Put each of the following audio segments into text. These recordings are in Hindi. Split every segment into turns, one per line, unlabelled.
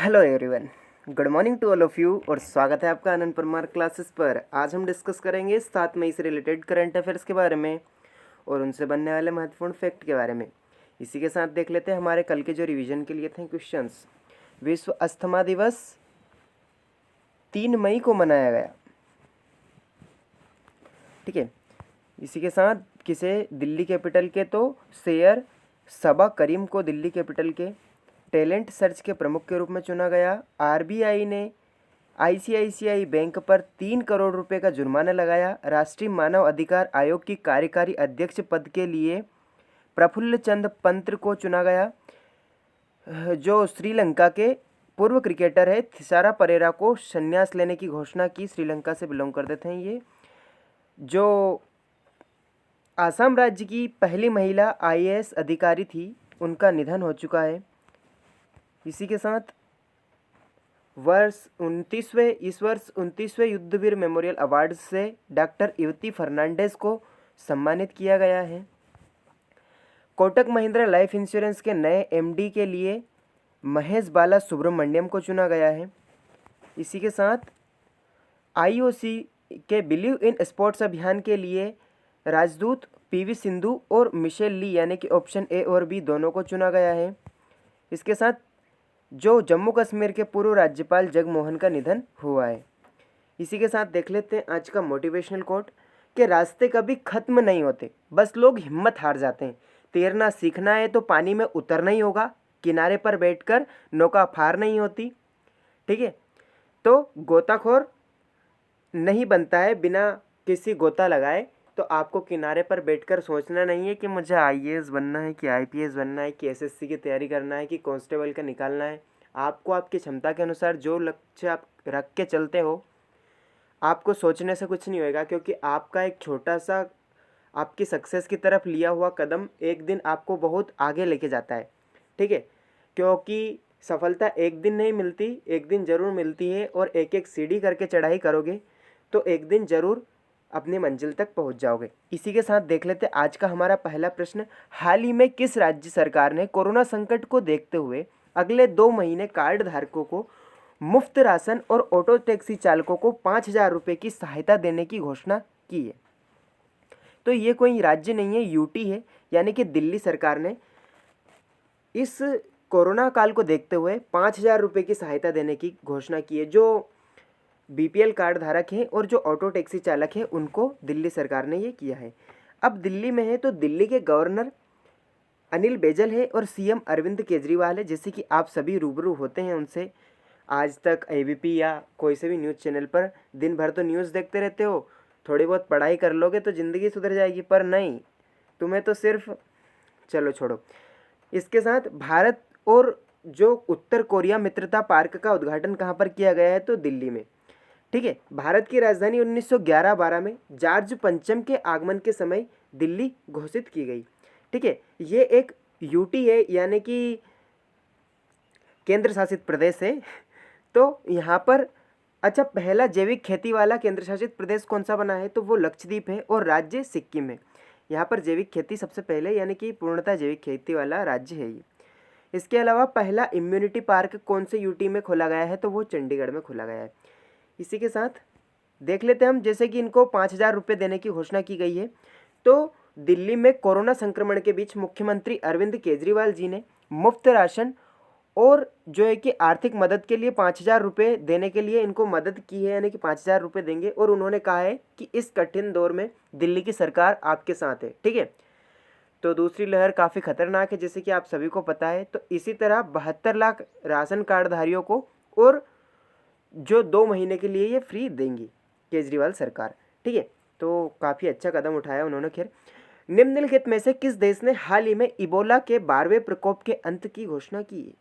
Hello everyone, good morning to all of you और स्वागत है आपका आनंद परमार क्लासेस पर। आज हम डिस्कस करेंगे 7 मई से रिलेटेड करंट अफेयर्स के बारे में और उनसे बनने वाले महत्वपूर्ण फैक्ट के बारे में। इसी के साथ देख लेते हैं हमारे कल के जो रिवीजन के लिए थे क्वेश्चंस। विश्व अस्थमा दिवस 3 मई को मनाया गया, ठीक है। इसी के साथ किसे दिल्ली कैपिटल के, तो सैयद सबा करीम को दिल्ली कैपिटल के टैलेंट सर्च के प्रमुख के रूप में चुना गया। आरबीआई ने आईसीआईसीआई बैंक पर 3 करोड़ रुपए का जुर्माना लगाया। राष्ट्रीय मानव अधिकार आयोग की कार्यकारी अध्यक्ष पद के लिए प्रफुल्ल चंद पंत को चुना गया। जो श्रीलंका के पूर्व क्रिकेटर है थिसारा परेरा को संन्यास लेने की घोषणा की। श्रीलंका से बिलोंग करते थे ये। जो आसाम राज्य की पहली महिला आईएएस अधिकारी थी, उनका निधन हो चुका है। इसी के साथ इस वर्ष 29वें युद्धवीर मेमोरियल अवार्ड से डॉक्टर युवती फर्नांडिस को सम्मानित किया गया है। कोटक महिंद्रा लाइफ इंश्योरेंस के नए एमडी के लिए महेश बाला सुब्रमण्यम को चुना गया है। इसी के साथ आईओसी के बिलीव इन स्पोर्ट्स अभियान के लिए राजदूत पीवी सिंधु और मिशेल ली यानी कि ऑप्शन ए और बी दोनों को चुना गया है। इसके साथ जो जम्मू कश्मीर के पूर्व राज्यपाल जगमोहन का निधन हुआ है। इसी के साथ देख लेते हैं आज का मोटिवेशनल कोट कि रास्ते कभी ख़त्म नहीं होते, बस लोग हिम्मत हार जाते हैं। तैरना सीखना है तो पानी में उतरना ही होगा, किनारे पर बैठकर नौका फार नहीं होती, ठीक है। तो गोताखोर नहीं बनता है बिना किसी गोता लगाए। तो आपको किनारे पर बैठकर सोचना नहीं है कि मुझे आईएएस बनना है, कि आईपीएस बनना है, कि एसएससी की तैयारी करना है, कि कांस्टेबल का निकालना है। आपको आपकी क्षमता के अनुसार जो लक्ष्य आप रख के चलते हो, आपको सोचने से कुछ नहीं होएगा, क्योंकि आपका एक छोटा सा आपकी सक्सेस की तरफ लिया हुआ कदम एक दिन आपको बहुत आगे लेके जाता है, ठीक है। क्योंकि सफलता एक दिन नहीं मिलती, एक दिन ज़रूर मिलती है, और एक एक सीढ़ी करके चढ़ाई करोगे तो एक दिन ज़रूर अपनी मंजिल तक पहुंच जाओगे। इसी के साथ देख लेते आज का हमारा पहला प्रश्न। हाल ही में किस राज्य सरकार ने कोरोना संकट को देखते हुए अगले 2 महीने कार्ड धारकों को मुफ्त राशन और ऑटो टैक्सी चालकों को 5,000 रुपये की सहायता देने की घोषणा की है? तो ये कोई राज्य नहीं है, यूटी है, यानी कि दिल्ली सरकार ने इस कोरोना काल को देखते हुए 5,000 रुपये की सहायता देने की घोषणा की है। जो बीपीएल कार्ड धारक हैं और जो ऑटो टैक्सी चालक हैं, उनको दिल्ली सरकार ने ये किया है। अब दिल्ली में है तो दिल्ली के गवर्नर अनिल बैजल है और सीएम अरविंद केजरीवाल है। जैसे कि आप सभी रूबरू होते हैं उनसे, आज तक एबीपी या कोई से भी न्यूज़ चैनल पर दिन भर तो न्यूज़ देखते रहते हो, थोड़ी बहुत पढ़ाई कर लोगे तो ज़िंदगी सुधर जाएगी, पर नहीं, तुम्हें तो सिर्फ, चलो छोड़ो। इसके साथ भारत और जो उत्तर कोरिया मित्रता पार्क का उद्घाटन कहाँ पर किया गया है? तो दिल्ली में, ठीक है। भारत की राजधानी 1911-12 में जॉर्ज पंचम के आगमन के समय दिल्ली घोषित की गई, ठीक है। ये एक यूटी है, यानी कि केंद्र शासित प्रदेश है। तो यहाँ पर अच्छा, पहला जैविक खेती वाला केंद्र शासित प्रदेश कौन सा बना है? तो वो लक्षद्वीप है और राज्य सिक्किम है। यहाँ पर जैविक खेती सबसे पहले, यानी कि पूर्णतः जैविक खेती वाला राज्य है ये। इसके अलावा पहला इम्यूनिटी पार्क कौन से यूटी में खोला गया है? तो वो चंडीगढ़ में खोला गया है। इसी के साथ देख लेते हैं हम, जैसे कि इनको 5,000 रुपये देने की घोषणा की गई है। तो दिल्ली में कोरोना संक्रमण के बीच मुख्यमंत्री अरविंद केजरीवाल जी ने मुफ्त राशन और जो है कि आर्थिक मदद के लिए 5,000 रुपये देने के लिए इनको मदद की है, यानी कि 5,000 रुपये देंगे। और उन्होंने कहा है कि इस कठिन दौर में दिल्ली की सरकार आपके साथ है, ठीक है। तो दूसरी लहर काफ़ी खतरनाक है, जैसे कि आप सभी को पता है। तो इसी तरह 72 लाख राशन कार्डधारियों को और जो 2 महीने के लिए ये फ्री देंगी केजरीवाल सरकार, ठीक है। तो काफ़ी अच्छा कदम उठाया उन्होंने। खैर, निम्नलिखित में से किस देश ने हाल ही में इबोला के 12वें प्रकोप के अंत की घोषणा की है?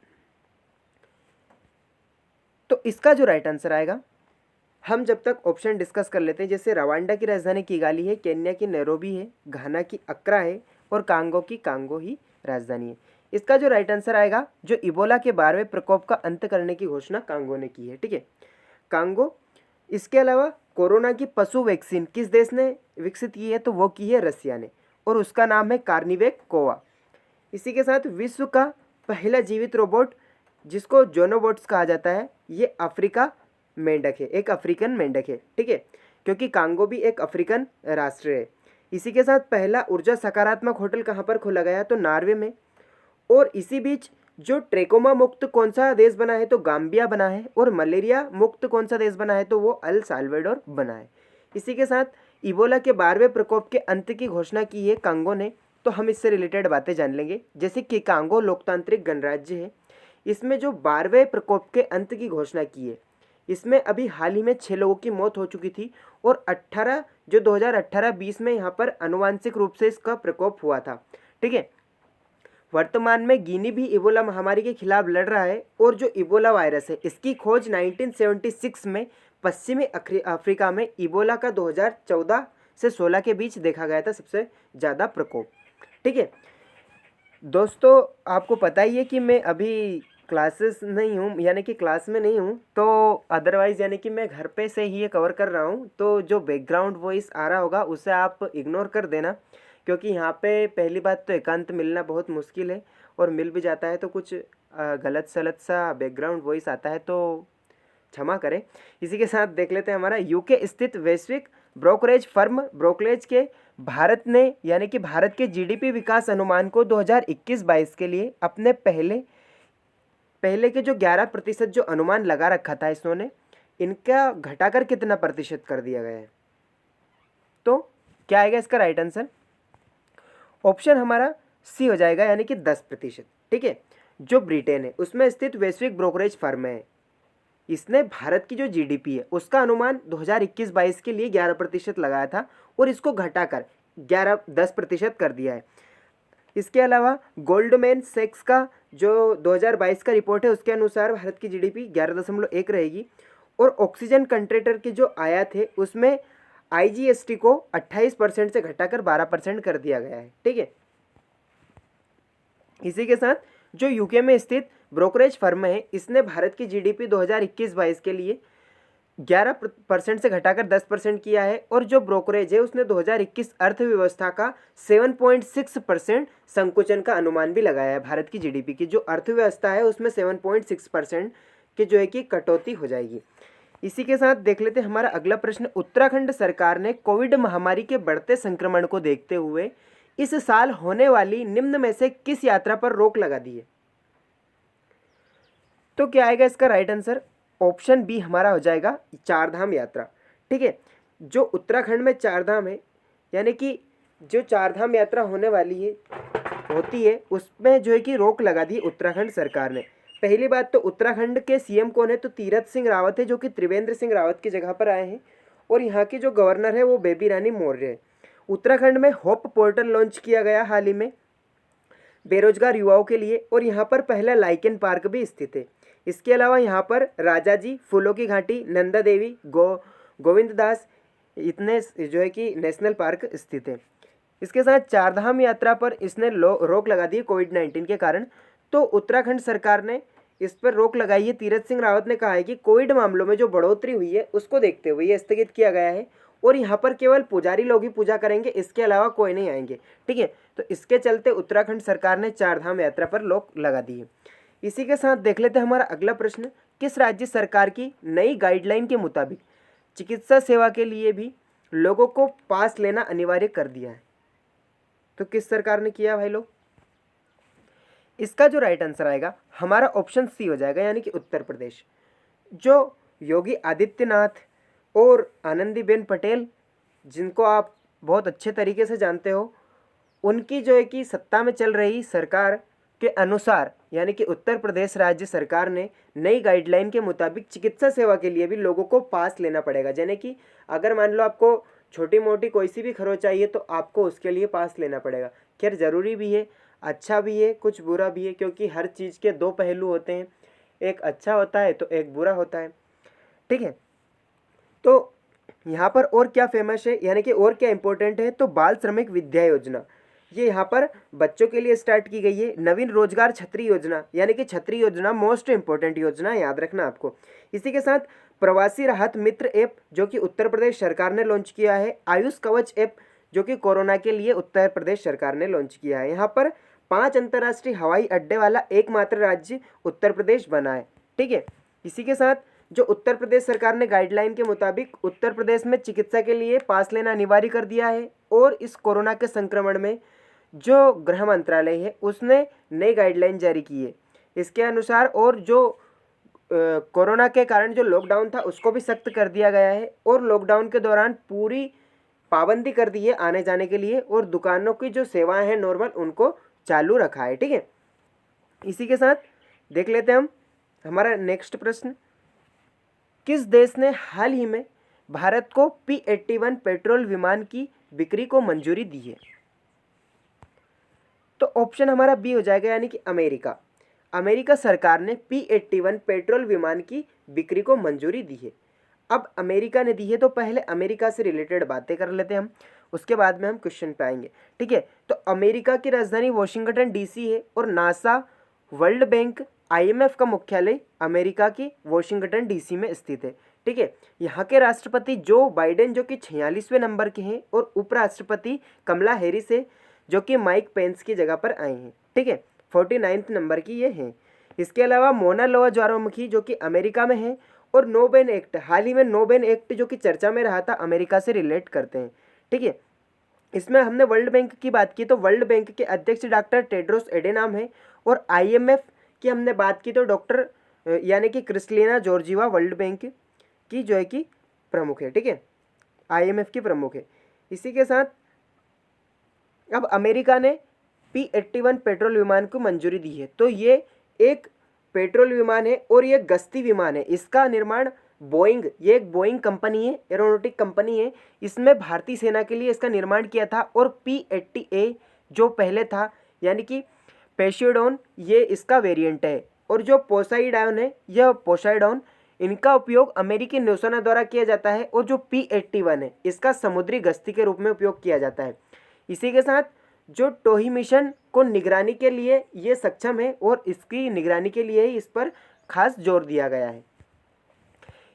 तो इसका जो राइट आंसर आएगा, हम जब तक ऑप्शन डिस्कस कर लेते हैं। जैसे रवांडा की राजधानी किगाली है, केन्या की नैरोबी है, घाना की अक्रा है और कांगो की कांगो ही राजधानी है। इसका जो राइट आंसर आएगा, जो इबोला के 12वें प्रकोप का अंत करने की घोषणा कांगो ने की है, ठीक है, कांगो। इसके अलावा कोरोना की पशु वैक्सीन किस देश ने विकसित की है? तो वो की है रसिया ने, और उसका नाम है कार्निवेक कोवा। इसी के साथ विश्व का पहला जीवित रोबोट जिसको जोनोबोट्स कहा जाता है, ये अफ्रीका मेंढक है, एक अफ्रीकन मेंढक है, ठीक है, क्योंकि कांगो भी एक अफ्रीकन राष्ट्र है। इसी के साथ पहला ऊर्जा सकारात्मक होटल कहाँ पर खोला गया, तो नॉर्वे में। और इसी बीच जो ट्रेकोमा मुक्त कौन सा देश बना है, तो गाम्बिया बना है। और मलेरिया मुक्त कौन सा देश बना है, तो वो अल साल्वाडोर बना है। इसी के साथ इबोला के 12वें प्रकोप के अंत की घोषणा की है कांगो ने। तो हम इससे रिलेटेड बातें जान लेंगे, जैसे कि कांगो लोकतांत्रिक गणराज्य है, इसमें जो 12वें प्रकोप के अंत की घोषणा की है, इसमें अभी हाल ही में 6 लोगों की मौत हो चुकी थी और 18 जो 2018-20 में यहाँ पर आनुवांशिक रूप से इसका प्रकोप हुआ था, ठीक है। वर्तमान में गिनी भी इबोला महामारी के खिलाफ लड़ रहा है और जो इबोला वायरस है, इसकी खोज 1976 में पश्चिमी अफ्रीका में इबोला का 2014 से 16 के बीच देखा गया था सबसे ज़्यादा प्रकोप, ठीक है। दोस्तों, आपको पता ही है कि मैं अभी क्लासेस नहीं हूँ, यानी कि क्लास में नहीं हूँ, तो अदरवाइज़ यानी कि मैं घर पे से ही ये कवर कर रहा हूँ। तो जो बैकग्राउंड वॉइस आ रहा होगा उसे आप इग्नोर कर देना, क्योंकि यहाँ पे पहली बात तो एकांत मिलना बहुत मुश्किल है, और मिल भी जाता है तो कुछ गलत सलत सा बैकग्राउंड वॉइस आता है, तो क्षमा करें। इसी के साथ देख लेते हैं हमारा यूके स्थित वैश्विक ब्रोकरेज फर्म ब्रोकरेज के भारत ने, यानी कि भारत के जीडीपी विकास अनुमान को 2021-22 के लिए अपने पहले के जो 11% जो अनुमान लगा रखा था इन्होंने, इनका घटाकर कितना प्रतिशत कर दिया गया है। तो क्या आएगा इसका राइट आंसर, ऑप्शन हमारा सी हो जाएगा, यानी कि 10%, ठीक है। जो ब्रिटेन है उसमें स्थित वैश्विक ब्रोकरेज फर्म है, इसने भारत की जो जीडीपी है उसका अनुमान 2021-22 के लिए 11% लगाया था और इसको घटाकर 10% कर दिया है। इसके अलावा गोल्डमैन सैक्स का जो 2022 का रिपोर्ट है उसके अनुसार भारत की जीडीपी 11.1 रहेगी। और ऑक्सीजन कंट्रेटर की जो आयात है उसमें आईजीएसटी को 28% से घटाकर 12% कर दिया गया है, ठीक है। इसी के साथ जो यूके में स्थित ब्रोकरेज फर्म है, इसने भारत की जीडीपी 2021-22 के लिए 11% से घटाकर 10% किया है। और जो ब्रोकरेज है उसने 2021 अर्थव्यवस्था का 7.6% संकुचन का अनुमान भी लगाया है। भारत की जीडीपी की जो अर्थव्यवस्था है उसमें 7.6% की जो है कि कटौती हो जाएगी। इसी के साथ देख लेते हैं हमारा अगला प्रश्न। उत्तराखंड सरकार ने कोविड महामारी के बढ़ते संक्रमण को देखते हुए इस साल होने वाली निम्न में से किस यात्रा पर रोक लगा दी है। तो क्या आएगा इसका राइट आंसर, ऑप्शन बी हमारा हो जाएगा चारधाम यात्रा, ठीक है। जो उत्तराखंड में चारधाम है, यानी कि जो चारधाम यात्रा होने वाली है होती है उसमें जो है कि रोक लगा दी उत्तराखंड सरकार ने। पहली बात तो उत्तराखंड के सीएम कौन है, तो तीरथ सिंह रावत है, जो कि त्रिवेंद्र सिंह रावत की जगह पर आए हैं। और यहाँ की जो गवर्नर है वो बेबी रानी मौर्य है। उत्तराखंड में होप पोर्टल लॉन्च किया गया हाल ही में बेरोजगार युवाओं के लिए, और यहाँ पर पहला लाइकेन पार्क भी स्थित है। इसके अलावा यहाँ पर राजा जी, फूलों की घाटी, नंदा देवी, गोविंद दास, इतने जो है कि नेशनल पार्क स्थित है। इसके साथ चारधाम यात्रा पर इसने रोक लगा दी कोविड-19 के कारण। तो उत्तराखंड सरकार ने इस पर रोक लगाई है। तीरथ सिंह रावत ने कहा है कि कोविड मामलों में जो बढ़ोतरी हुई है उसको देखते हुए ये स्थगित किया गया है, और यहाँ पर केवल पुजारी लोग ही पूजा करेंगे, इसके अलावा कोई नहीं आएंगे, ठीक है। तो इसके चलते उत्तराखंड सरकार ने चारधाम यात्रा पर रोक लगा दी है। इसी के साथ देख लेते हैं हमारा अगला प्रश्न। किस राज्य सरकार की नई गाइडलाइन के मुताबिक चिकित्सा सेवा के लिए भी लोगों को पास लेना अनिवार्य कर दिया है। तो किस सरकार ने किया भाई लोग, इसका जो राइट आंसर आएगा हमारा ऑप्शन सी हो जाएगा, यानी कि उत्तर प्रदेश। जो योगी आदित्यनाथ और आनंदीबेन पटेल, जिनको आप बहुत अच्छे तरीके से जानते हो, उनकी जो है कि सत्ता में चल रही सरकार के अनुसार, यानी कि उत्तर प्रदेश राज्य सरकार ने नई गाइडलाइन के मुताबिक चिकित्सा सेवा के लिए भी लोगों को पास लेना पड़ेगा। यानी कि अगर मान लो आपको छोटी मोटी कोई सी भी खरोच चाहिए तो आपको उसके लिए पास लेना पड़ेगा। खैर ज़रूरी भी है, अच्छा भी है, कुछ बुरा भी है, क्योंकि हर चीज़ के दो पहलू होते हैं, एक अच्छा होता है तो एक बुरा होता है, ठीक है। तो यहाँ पर और क्या फेमस है, यानी कि और क्या इंपॉर्टेंट है, तो बाल श्रमिक विद्या योजना, ये यहाँ पर बच्चों के लिए स्टार्ट की गई है। नवीन रोजगार छतरी योजना, यानी कि छतरी योजना मोस्ट इंपॉर्टेंट योजना, याद रखना आपको। इसी के साथ प्रवासी राहत मित्र ऐप, जो कि उत्तर प्रदेश सरकार ने लॉन्च किया है। आयुष कवच ऐप, जो कि कोरोना के लिए उत्तर प्रदेश सरकार ने लॉन्च किया है। यहाँ पर 5 अंतर्राष्ट्रीय हवाई अड्डे वाला एकमात्र राज्य उत्तर प्रदेश बना है। ठीक है, इसी के साथ जो उत्तर प्रदेश सरकार ने गाइडलाइन के मुताबिक उत्तर प्रदेश में चिकित्सा के लिए पास लेना अनिवार्य कर दिया है। और इस कोरोना के संक्रमण में जो गृह मंत्रालय है उसने नई गाइडलाइन जारी की है। इसके अनुसार और जो कोरोना के कारण जो लॉकडाउन था उसको भी सख्त कर दिया गया है और लॉकडाउन के दौरान पूरी पाबंदी कर दी है आने जाने के लिए और दुकानों की जो सेवाएं हैं नॉर्मल उनको चालू रखा है। ठीक है, इसी के साथ देख लेते हैं हम हमारा नेक्स्ट प्रश्न। किस देश ने हाल ही में भारत को P-81 पेट्रोल विमान की बिक्री को मंजूरी दी है? तो ऑप्शन हमारा बी हो जाएगा, यानी कि अमेरिका। अमेरिका सरकार ने P-81 पेट्रोल विमान की बिक्री को मंजूरी दी है। अब अमेरिका ने दी है तो पहले अमेरिका से रिलेटेड बातें कर लेते हैं हम, उसके बाद में हम क्वेश्चन पे आएंगे। ठीक है, तो अमेरिका की राजधानी वॉशिंगटन DC है और नासा, वर्ल्ड बैंक, IMF का मुख्यालय अमेरिका की वॉशिंगटन DC में स्थित है। ठीक है, यहाँ के राष्ट्रपति जो बाइडेन जो कि 46वें नंबर के हैं और उपराष्ट्रपति कमला हैरिस है जो कि माइक पेंस की जगह पर आए हैं। ठीक है, 49th नंबर की ये हैं। इसके अलावा मोना लोआ ज्वालामुखी जो कि अमेरिका में है और नोबेन एक्ट, हाल ही में नोबेन एक्ट जो कि चर्चा में रहा था, अमेरिका से रिलेट करते हैं। ठीक है, इसमें हमने वर्ल्ड बैंक की बात की तो वर्ल्ड बैंक के अध्यक्ष डॉक्टर टेड्रोस एडेनॉम है और IMF की हमने बात की तो डॉक्टर यानी कि क्रिस्टलिना जॉर्जिवा वर्ल्ड बैंक की जो है कि प्रमुख है। ठीक है, IMF की प्रमुख है। इसी के साथ अब अमेरिका ने P-81 पेट्रोल विमान को मंजूरी दी है। तो ये एक पेट्रोल विमान है और ये गश्ती विमान है। इसका निर्माण बोइंग, ये एक बोइंग कंपनी है, एरोनॉटिक कंपनी है। इसमें भारतीय सेना के लिए इसका निर्माण किया था और P-80A जो पहले था यानी कि पोसेइडोन, ये इसका वेरिएंट है। और जो पोसाइडॉन है, यह पोसाइडॉन, इनका उपयोग अमेरिकी नौसेना द्वारा किया जाता है और जो P-81 है इसका समुद्री गश्ती के रूप में उपयोग किया जाता है। इसी के साथ जो टोही मिशन को निगरानी के लिए ये सक्षम है और इसकी निगरानी के लिए ही इस पर खास जोर दिया गया है।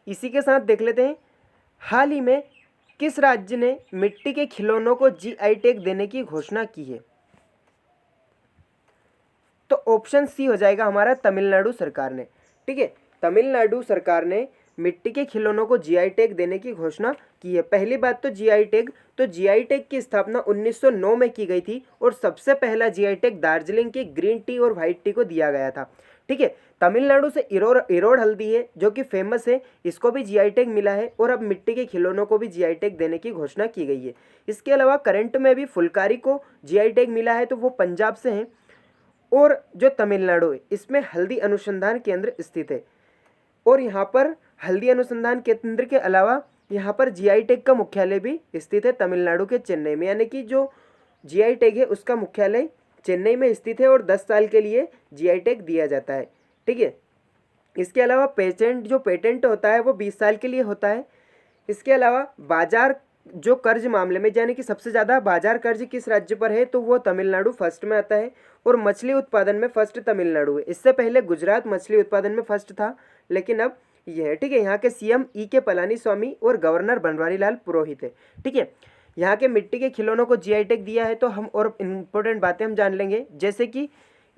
इसी के साथ देख लेते हैं हाल ही में किस राज्य ने मिट्टी के खिलौनों को GI टैग देने की घोषणा की है? तो ऑप्शन सी हो जाएगा हमारा तमिलनाडु सरकार ने। ठीक है, तमिलनाडु सरकार ने मिट्टी के खिलौनों को GI टैग देने की घोषणा की है। पहली बात तो GI टैग, तो GI टैग की स्थापना 1909 में की गई थी और सबसे पहला GI टैग दार्जिलिंग की ग्रीन टी और वाइट टी को दिया गया था। ठीक है, तमिलनाडु से इरोड हल्दी है जो कि फेमस है, इसको भी GI टैग मिला है और अब मिट्टी के खिलौनों को भी GI टैग देने की घोषणा की गई है। इसके अलावा करंट में भी फुलकारी को GI टैग मिला है, तो वो पंजाब से हैं। और जो तमिलनाडु है इसमें हल्दी अनुसंधान केंद्र स्थित है और यहाँ पर हल्दी अनुसंधान केंद्र के अलावा यहाँ पर GI टैग का मुख्यालय भी स्थित है तमिलनाडु के चेन्नई में, यानी कि जो GI टैग है उसका मुख्यालय चेन्नई में स्थित है और 10 साल के लिए GI टैग दिया जाता है। ठीक है, इसके अलावा पेटेंट होता है वो 20 साल के लिए होता है। इसके अलावा बाजार जो कर्ज मामले में यानी कि सबसे ज़्यादा बाजार कर्ज किस राज्य पर है, तो वो तमिलनाडु फर्स्ट में आता है और मछली उत्पादन में फर्स्ट तमिलनाडु है। इससे पहले गुजरात मछली उत्पादन में फर्स्ट था, लेकिन अब ये है। ठीक है, यहाँ के CM E.K. पलानीस्वामी और गवर्नर बनवारी लाल पुरोहित है। ठीक है, यहाँ के मिट्टी के खिलौनों को GI टैग दिया है, तो हम और इम्पोर्टेंट बातें हम जान लेंगे, जैसे कि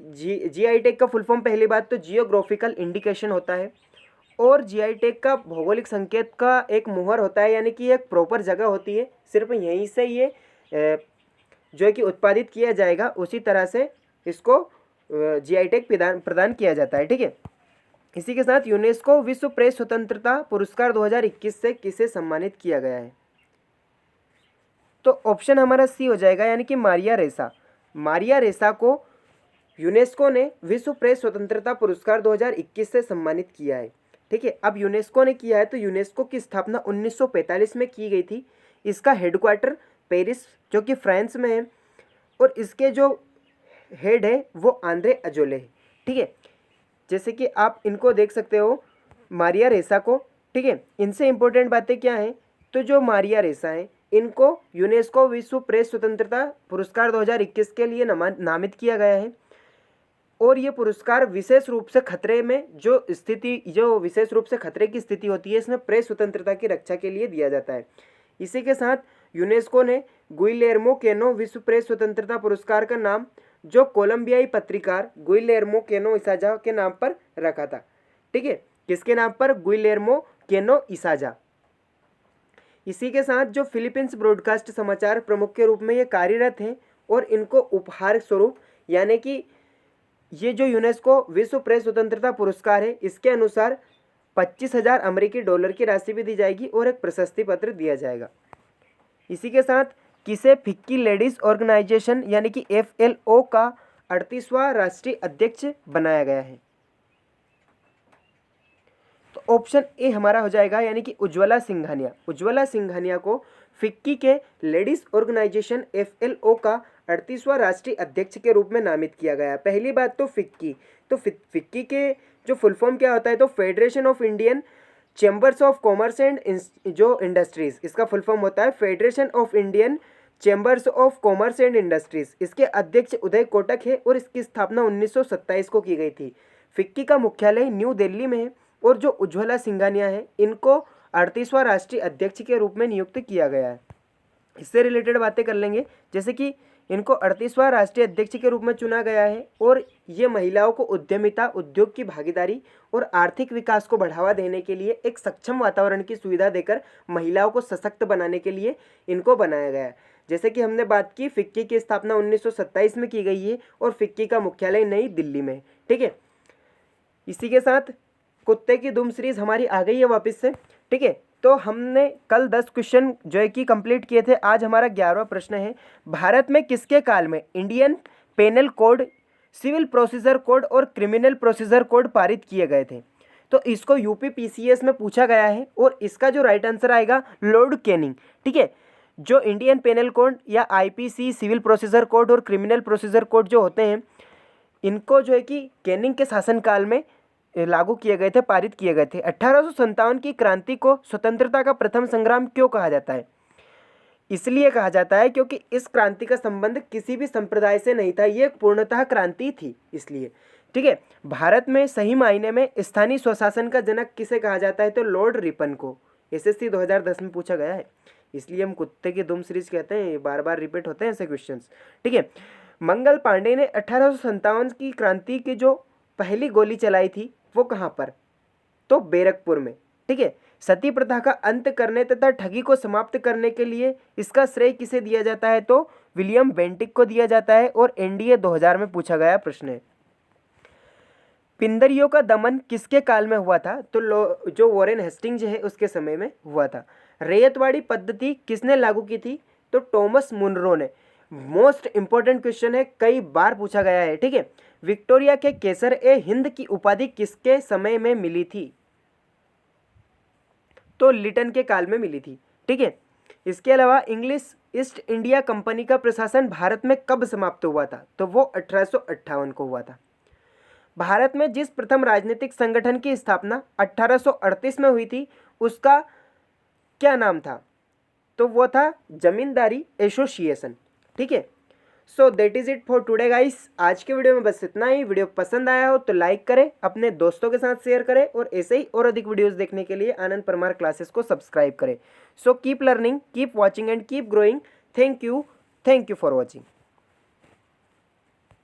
GI टैग का फुल फॉर्म पहली बात तो जियोग्राफिकल इंडिकेशन होता है और GI टैग का भौगोलिक संकेत का एक मुहर होता है, यानी कि एक प्रॉपर जगह होती है, सिर्फ यहीं से ये जो है कि उत्पादित किया जाएगा, उसी तरह से इसको GI टैग प्रदान किया जाता है। ठीक है, इसी के साथ यूनेस्को विश्व प्रेस स्वतंत्रता पुरस्कार 2021 से किसे सम्मानित किया गया है? तो ऑप्शन हमारा सी हो जाएगा, यानी कि मारिया रेसा। मारिया रेसा को यूनेस्को ने विश्व प्रेस स्वतंत्रता पुरस्कार 2021 से सम्मानित किया है। ठीक है, अब यूनेस्को ने किया है तो यूनेस्को की स्थापना 1945 में की गई थी। इसका हेडक्वार्टर पेरिस जो कि फ्रांस में है और इसके जो हेड है वो आंद्रे अजोले है। ठीक है, जैसे कि आप इनको देख सकते हो मारिया रेसा को। ठीक है, इनसे इम्पोर्टेंट बातें क्या हैं, तो जो मारिया रेसा हैं इनको यूनेस्को विश्व प्रेस स्वतंत्रता पुरस्कार 2021 के लिए नामित किया गया है और ये पुरस्कार विशेष रूप से खतरे में जो विशेष रूप से खतरे की स्थिति होती है इसमें प्रेस स्वतंत्रता की रक्षा के लिए दिया जाता है। इसी के साथ यूनेस्को ने गुइलेर्मो कैनो विश्व प्रेस स्वतंत्रता पुरस्कार का नाम जो कोलंबियाई पत्रकार गुइलेर्मो कैनो इसाजा के नाम पर रखा था। ठीक है, किसके नाम पर? Guillermo Cano Isaza. इसी के साथ जो फिलीपींस ब्रॉडकास्ट समाचार प्रमुख के रूप में ये कार्यरत हैं और इनको उपहार स्वरूप यानी कि ये जो यूनेस्को विश्व प्रेस स्वतंत्रता पुरस्कार है, इसके अनुसार 25,000 अमेरिकी डॉलर की राशि भी दी जाएगी और एक प्रशस्ति पत्र दिया जाएगा। इसी के साथ किसे फिक्की लेडीज ऑर्गेनाइजेशन यानी कि FLO का 38वां राष्ट्रीय अध्यक्ष बनाया गया है? तो ऑप्शन ए हमारा हो जाएगा, यानी कि उज्ज्वला सिंघानिया। उज्ज्वला सिंघानिया को फिक्की के लेडीज ऑर्गेनाइजेशन FLO का 38वां राष्ट्रीय अध्यक्ष के रूप में नामित किया गया। पहली बात तो फिक्की, तो फिक्की के जो फुल फॉर्म क्या होता है? तो federation of Indian chambers of commerce and जो इंडस्ट्रीज, इसका फुल फॉर्म होता है federation of Indian chambers of commerce and industries. इसके अध्यक्ष उदय कोटक है और इसकी स्थापना 1927 को की गई थी। फिक्की का मुख्यालय न्यू दिल्ली में है और जो उज्ज्वला सिंघानिया है इनको 38वां राष्ट्रीय अध्यक्ष के रूप में नियुक्त किया गया है। इससे रिलेटेड बातें कर लेंगे, जैसे कि इनको 38वां राष्ट्रीय अध्यक्ष के रूप में चुना गया है और ये महिलाओं को उद्यमिता, उद्योग की भागीदारी और आर्थिक विकास को बढ़ावा देने के लिए एक सक्षम वातावरण की सुविधा देकर महिलाओं को सशक्त बनाने के लिए इनको बनाया गया है। जैसे कि हमने बात की, फिक्की की स्थापना 1927 में की गई है और फिक्की का मुख्यालय नई दिल्ली में। ठीक है, इसी के साथ कुत्ते की दुम सीरीज हमारी आ गई है वापस से। ठीक है, तो हमने कल 10 क्वेश्चन जो है कि कंप्लीट किए थे। आज हमारा 11वां प्रश्न है, भारत में किसके काल में Indian penal code, civil procedure code और क्रिमिनल प्रोसीजर कोड पारित किए गए थे? तो इसको यूपी PCS में पूछा गया है और इसका जो राइट आंसर आएगा लॉर्ड कैनिंग। ठीक है, जो इंडियन पेनल कोड या IPC, सिविल प्रोसीजर कोड और क्रिमिनल प्रोसीजर कोड जो होते हैं, इनको जो है कि कैनिंग के शासनकाल में लागू किए गए थे, पारित किए गए थे। 1857 की क्रांति को स्वतंत्रता का प्रथम संग्राम क्यों कहा जाता है? इसलिए कहा जाता है क्योंकि इस क्रांति का संबंध किसी भी संप्रदाय से नहीं था, ये पूर्णतः क्रांति थी इसलिए। ठीक है, भारत में सही मायने में स्थानीय स्वशासन का जनक किसे कहा जाता है? तो लॉर्ड रिपन को। SSC 2010 में पूछा गया है, इसलिए हम कुत्ते की दुम सीरीज कहते हैं, बार बार रिपीट होते हैं ऐसे क्वेश्चंस। ठीक है, मंगल पांडे ने 1857 की क्रांति की जो पहली गोली चलाई थी वो कहाँ पर? तो बैरकपुर में। ठीक है, सती प्रथा का अंत करने तथा ठगी को समाप्त करने के लिए इसका श्रेय किसे दिया जाता है? तो विलियम बेंटिक को दिया जाता है और NDA 2000 में पूछा गया प्रश्न है। पिंदरियों का दमन किसके काल में हुआ था? तो जो वॉरेन हेस्टिंग्स है उसके समय में हुआ था। रैयतवाड़ी पद्धति किसने लागू की थी? तो टॉमस मुनरो ने। मोस्ट इंपॉर्टेंट क्वेश्चन है, कई बार पूछा गया है। ठीक है, विक्टोरिया के केसर ए हिंद की उपाधि किसके समय में मिली थी? तो लिटन के काल में मिली थी। ठीक है, इसके अलावा इंग्लिश ईस्ट इंडिया कंपनी का प्रशासन भारत में कब समाप्त हुआ था? तो वो 1858 को हुआ था। भारत में जिस प्रथम राजनीतिक संगठन की स्थापना 1838 में हुई थी उसका क्या नाम था? तो वो था जमींदारी एसोसिएशन। ठीक है, so that is it for today guys. आज के वीडियो में बस इतना ही। वीडियो पसंद आया हो तो लाइक करें, अपने दोस्तों के साथ शेयर करें और ऐसे ही और अधिक वीडियोस देखने के लिए आनंद परमार क्लासेस को सब्सक्राइब करें। So keep learning, keep watching and keep growing. Thank you for watching.